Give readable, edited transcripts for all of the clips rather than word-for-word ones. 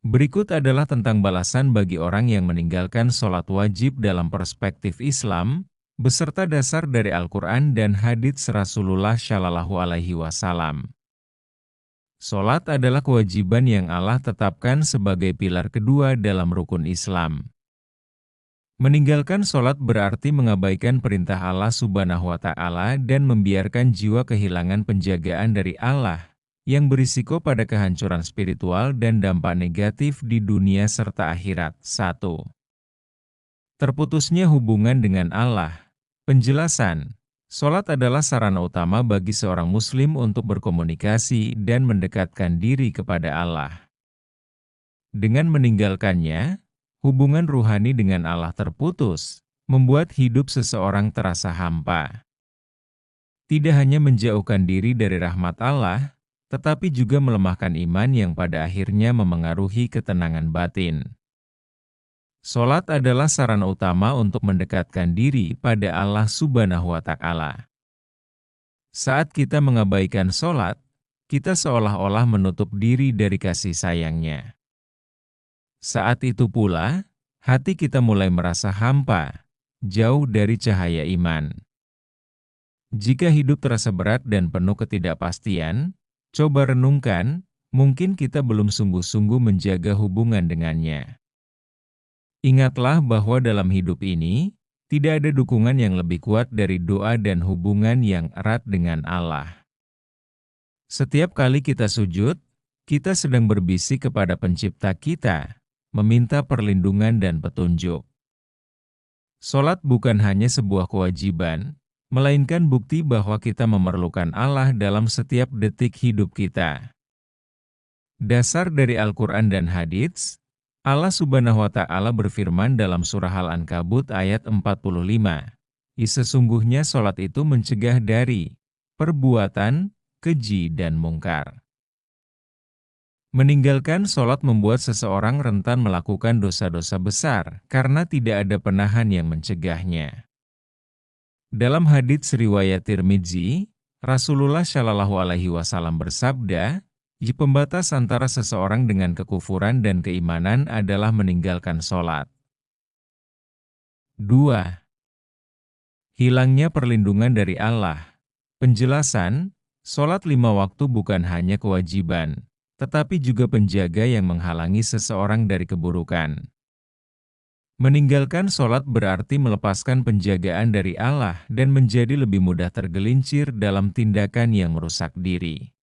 Berikut adalah tentang balasan bagi orang yang meninggalkan sholat wajib dalam perspektif Islam, beserta dasar dari Al-Quran dan hadits Rasulullah Shallallahu Alaihi Wasallam. Sholat adalah kewajiban yang Allah tetapkan sebagai pilar kedua dalam rukun Islam. Meninggalkan sholat berarti mengabaikan perintah Allah Subhanahu wa Ta'ala dan membiarkan jiwa kehilangan penjagaan dari Allah, yang berisiko pada kehancuran spiritual dan dampak negatif di dunia serta akhirat. 1. Terputusnya hubungan dengan Allah. Penjelasan: sholat adalah sarana utama bagi seorang muslim untuk berkomunikasi dan mendekatkan diri kepada Allah. Dengan meninggalkannya, hubungan ruhani dengan Allah terputus, membuat hidup seseorang terasa hampa. Tidak hanya menjauhkan diri dari rahmat Allah, tetapi juga melemahkan iman yang pada akhirnya memengaruhi ketenangan batin. Sholat adalah sarana utama untuk mendekatkan diri pada Allah Subhanahu wa Ta'ala. Saat kita mengabaikan sholat, kita seolah-olah menutup diri dari kasih sayangnya. Saat itu pula, hati kita mulai merasa hampa, jauh dari cahaya iman. Jika hidup terasa berat dan penuh ketidakpastian, coba renungkan, mungkin kita belum sungguh-sungguh menjaga hubungan dengannya. Ingatlah bahwa dalam hidup ini, tidak ada dukungan yang lebih kuat dari doa dan hubungan yang erat dengan Allah. Setiap kali kita sujud, kita sedang berbisik kepada Pencipta kita, meminta perlindungan dan petunjuk. Sholat bukan hanya sebuah kewajiban, melainkan bukti bahwa kita memerlukan Allah dalam setiap detik hidup kita. Dasar dari Al-Quran dan hadits, Allah Subhanahu wa Ta'ala berfirman dalam surah Al-Ankabut ayat 45, sesungguhnya sholat itu mencegah dari perbuatan keji dan mungkar. Meninggalkan sholat membuat seseorang rentan melakukan dosa-dosa besar karena tidak ada penahan yang mencegahnya. Dalam hadits riwayat Tirmidzi, Rasulullah Shallallahu Alaihi Wasallam bersabda, pembatas antara seseorang dengan kekufuran dan keimanan adalah meninggalkan sholat. 2. Hilangnya perlindungan dari Allah. Penjelasan: sholat 5 waktu bukan hanya kewajiban, tetapi juga penjaga yang menghalangi seseorang dari keburukan. Meninggalkan sholat berarti melepaskan penjagaan dari Allah dan menjadi lebih mudah tergelincir dalam tindakan yang merusak diri.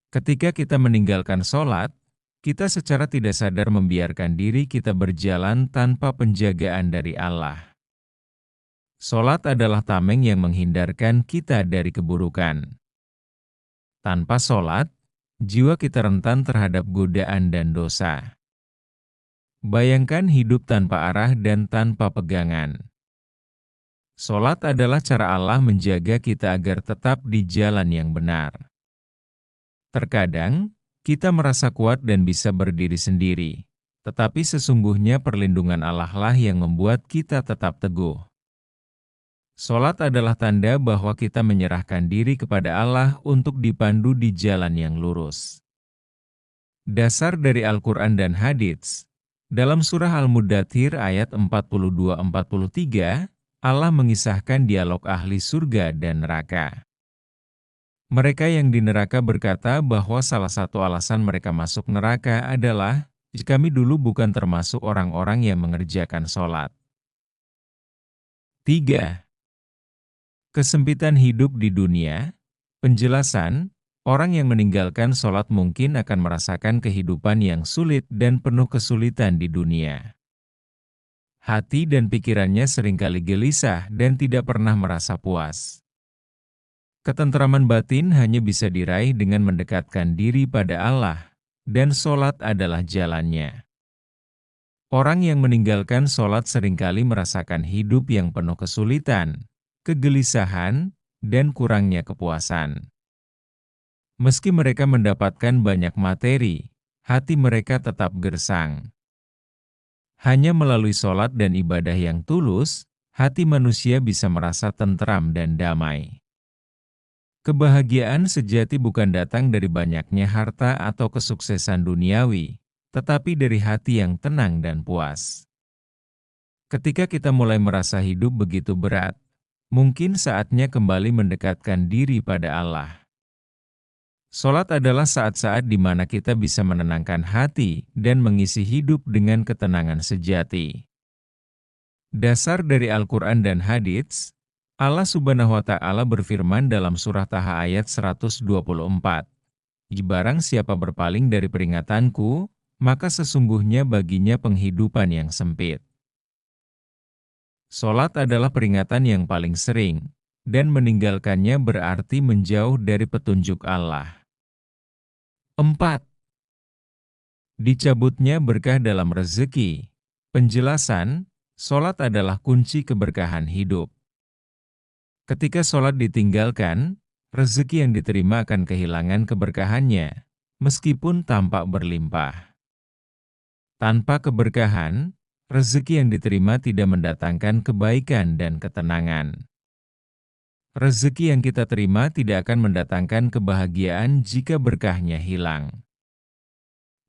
Ketika kita meninggalkan sholat, kita secara tidak sadar membiarkan diri kita berjalan tanpa penjagaan dari Allah. Sholat adalah tameng yang menghindarkan kita dari keburukan. Tanpa sholat, jiwa kita rentan terhadap godaan dan dosa. Bayangkan hidup tanpa arah dan tanpa pegangan. Sholat adalah cara Allah menjaga kita agar tetap di jalan yang benar. Terkadang, kita merasa kuat dan bisa berdiri sendiri, tetapi sesungguhnya perlindungan Allah lah yang membuat kita tetap teguh. Sholat adalah tanda bahwa kita menyerahkan diri kepada Allah untuk dipandu di jalan yang lurus. Dasar dari Al-Quran dan hadits. Dalam surah Al-Muddathir ayat 42-43, Allah mengisahkan dialog ahli surga dan neraka. Mereka yang di neraka berkata bahwa salah satu alasan mereka masuk neraka adalah, kami dulu bukan termasuk orang-orang yang mengerjakan sholat. 3. Kesempitan hidup di dunia. Penjelasan: orang yang meninggalkan sholat mungkin akan merasakan kehidupan yang sulit dan penuh kesulitan di dunia. Hati dan pikirannya seringkali gelisah dan tidak pernah merasa puas. Ketentraman batin hanya bisa diraih dengan mendekatkan diri pada Allah, dan sholat adalah jalannya. Orang yang meninggalkan sholat seringkali merasakan hidup yang penuh kesulitan, kegelisahan, dan kurangnya kepuasan. Meski mereka mendapatkan banyak materi, hati mereka tetap gersang. Hanya melalui sholat dan ibadah yang tulus, hati manusia bisa merasa tentram dan damai. Kebahagiaan sejati bukan datang dari banyaknya harta atau kesuksesan duniawi, tetapi dari hati yang tenang dan puas. Ketika kita mulai merasa hidup begitu berat, mungkin saatnya kembali mendekatkan diri pada Allah. Salat adalah saat-saat di mana kita bisa menenangkan hati dan mengisi hidup dengan ketenangan sejati. Dasar dari Al-Quran dan Hadits, Allah Subhanahu wa Ta'ala berfirman dalam surah Taha ayat 124, "Barang siapa berpaling dari peringatanku, maka sesungguhnya baginya penghidupan yang sempit." Salat adalah peringatan yang paling sering, dan meninggalkannya berarti menjauh dari petunjuk Allah. 4. Dicabutnya berkah dalam rezeki. Penjelasan, salat adalah kunci keberkahan hidup. Ketika salat ditinggalkan, rezeki yang diterima akan kehilangan keberkahannya, meskipun tampak berlimpah. Tanpa keberkahan, rezeki yang diterima tidak mendatangkan kebaikan dan ketenangan. Rezeki yang kita terima tidak akan mendatangkan kebahagiaan jika berkahnya hilang.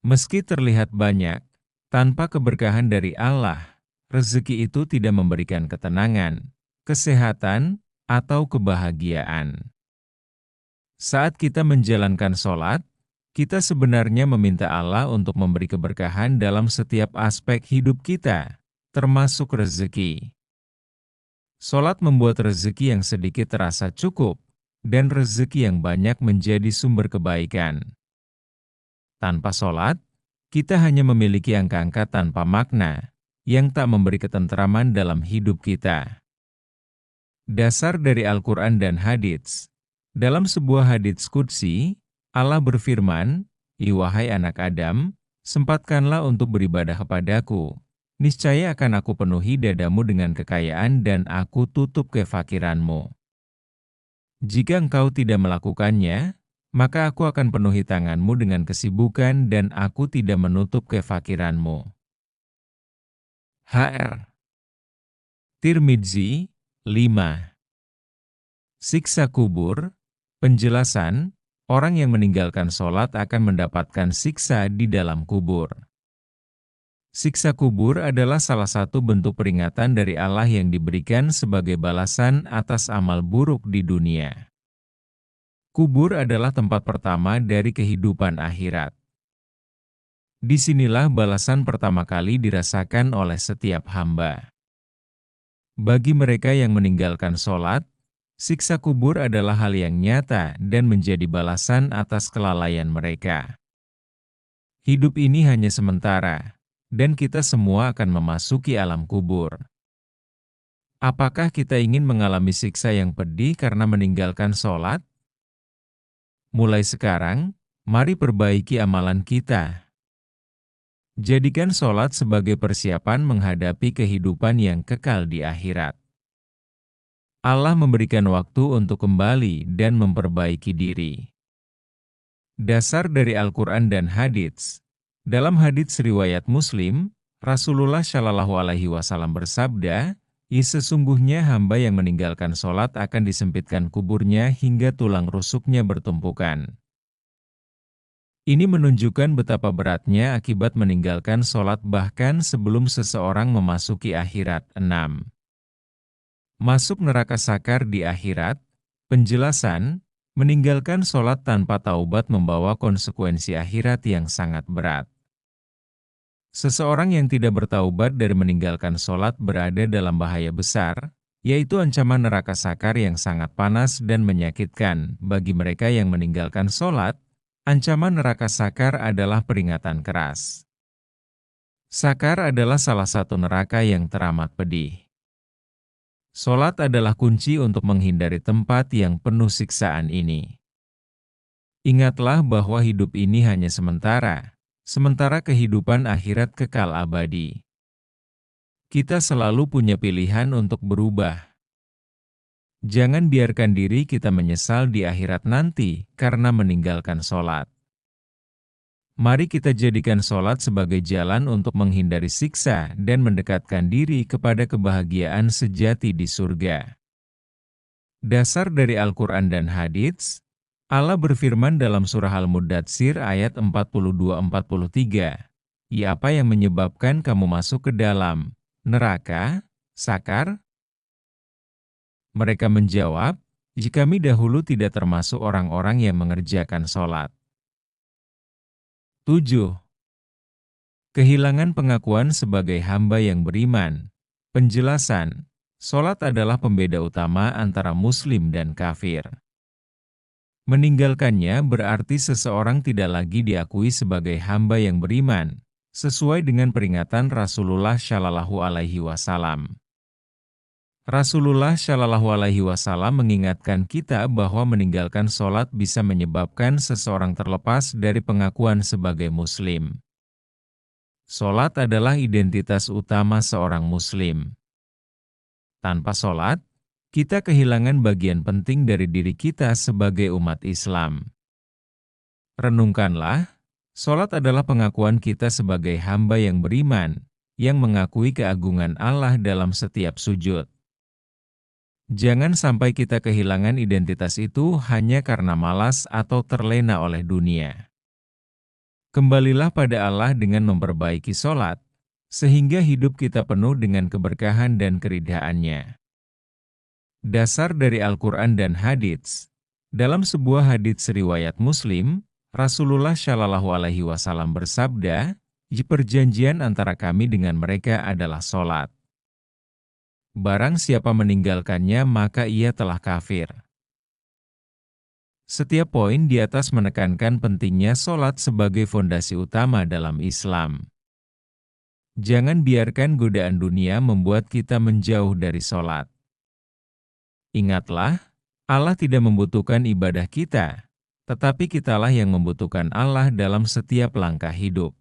Meski terlihat banyak, tanpa keberkahan dari Allah, rezeki itu tidak memberikan ketenangan, kesehatan, atau kebahagiaan. Saat kita menjalankan sholat, kita sebenarnya meminta Allah untuk memberi keberkahan dalam setiap aspek hidup kita, termasuk rezeki. Sholat membuat rezeki yang sedikit terasa cukup, dan rezeki yang banyak menjadi sumber kebaikan. Tanpa sholat, kita hanya memiliki angka-angka tanpa makna, yang tak memberi ketentraman dalam hidup kita. Dasar dari Al-Quran dan Hadits. Dalam sebuah hadits qudsi, Allah berfirman, "Wahai anak Adam, sempatkanlah untuk beribadah kepadaku. Niscaya akan aku penuhi dadamu dengan kekayaan dan aku tutup kefakiranmu. Jika engkau tidak melakukannya, maka aku akan penuhi tanganmu dengan kesibukan dan aku tidak menutup kefakiranmu." HR. Tirmidzi, 5. Siksa kubur. Penjelasan, orang yang meninggalkan sholat akan mendapatkan siksa di dalam kubur. Siksa kubur adalah salah satu bentuk peringatan dari Allah yang diberikan sebagai balasan atas amal buruk di dunia. Kubur adalah tempat pertama dari kehidupan akhirat. Disinilah balasan pertama kali dirasakan oleh setiap hamba. Bagi mereka yang meninggalkan sholat, siksa kubur adalah hal yang nyata dan menjadi balasan atas kelalaian mereka. Hidup ini hanya sementara, dan kita semua akan memasuki alam kubur. Apakah kita ingin mengalami siksa yang pedih karena meninggalkan sholat? Mulai sekarang, mari perbaiki amalan kita. Jadikan sholat sebagai persiapan menghadapi kehidupan yang kekal di akhirat. Allah memberikan waktu untuk kembali dan memperbaiki diri. Dasar dari Al-Quran dan Hadits. Dalam hadits riwayat Muslim, Rasulullah Shallallahu Alaihi Wasallam bersabda, "Sesungguhnya hamba yang meninggalkan sholat akan disempitkan kuburnya hingga tulang rusuknya bertumpukan." Ini menunjukkan betapa beratnya akibat meninggalkan sholat bahkan sebelum seseorang memasuki akhirat. 6. Masuk neraka sakar di akhirat. Penjelasan, meninggalkan sholat tanpa taubat membawa konsekuensi akhirat yang sangat berat. Seseorang yang tidak bertaubat dari meninggalkan sholat berada dalam bahaya besar, yaitu ancaman neraka sakar yang sangat panas dan menyakitkan. Bagi mereka yang meninggalkan sholat, ancaman neraka sakar adalah peringatan keras. Sakar adalah salah satu neraka yang teramat pedih. Sholat adalah kunci untuk menghindari tempat yang penuh siksaan ini. Ingatlah bahwa hidup ini hanya sementara, sementara kehidupan akhirat kekal abadi. Kita selalu punya pilihan untuk berubah. Jangan biarkan diri kita menyesal di akhirat nanti karena meninggalkan sholat. Mari kita jadikan sholat sebagai jalan untuk menghindari siksa dan mendekatkan diri kepada kebahagiaan sejati di surga. Dasar dari Al-Quran dan Hadits. Allah berfirman dalam surah Al-Muddatsir ayat 42-43, Ya, apa yang menyebabkan kamu masuk ke dalam neraka, Sakar?" Mereka menjawab, "Jika kami dahulu tidak termasuk orang-orang yang mengerjakan sholat." 7. Kehilangan pengakuan sebagai hamba yang beriman. Penjelasan, sholat adalah pembeda utama antara muslim dan kafir. Meninggalkannya berarti seseorang tidak lagi diakui sebagai hamba yang beriman, sesuai dengan peringatan Rasulullah Shallallahu Alaihi Wasallam. Rasulullah Shallallahu Alaihi Wasallam mengingatkan kita bahwa meninggalkan sholat bisa menyebabkan seseorang terlepas dari pengakuan sebagai muslim. Sholat adalah identitas utama seorang muslim. Tanpa sholat, kita kehilangan bagian penting dari diri kita sebagai umat Islam. Renungkanlah, sholat adalah pengakuan kita sebagai hamba yang beriman, yang mengakui keagungan Allah dalam setiap sujud. Jangan sampai kita kehilangan identitas itu hanya karena malas atau terlena oleh dunia. Kembalilah pada Allah dengan memperbaiki sholat, sehingga hidup kita penuh dengan keberkahan dan keridhaannya. Dasar dari Al-Quran dan Hadits. Dalam sebuah hadits riwayat Muslim, Rasulullah Shallallahu Alaihi Wasallam bersabda, "Perjanjian antara kami dengan mereka adalah sholat. Barang siapa meninggalkannya maka ia telah kafir." Setiap poin di atas menekankan pentingnya sholat sebagai fondasi utama dalam Islam. Jangan biarkan godaan dunia membuat kita menjauh dari sholat. Ingatlah, Allah tidak membutuhkan ibadah kita, tetapi kitalah yang membutuhkan Allah dalam setiap langkah hidup.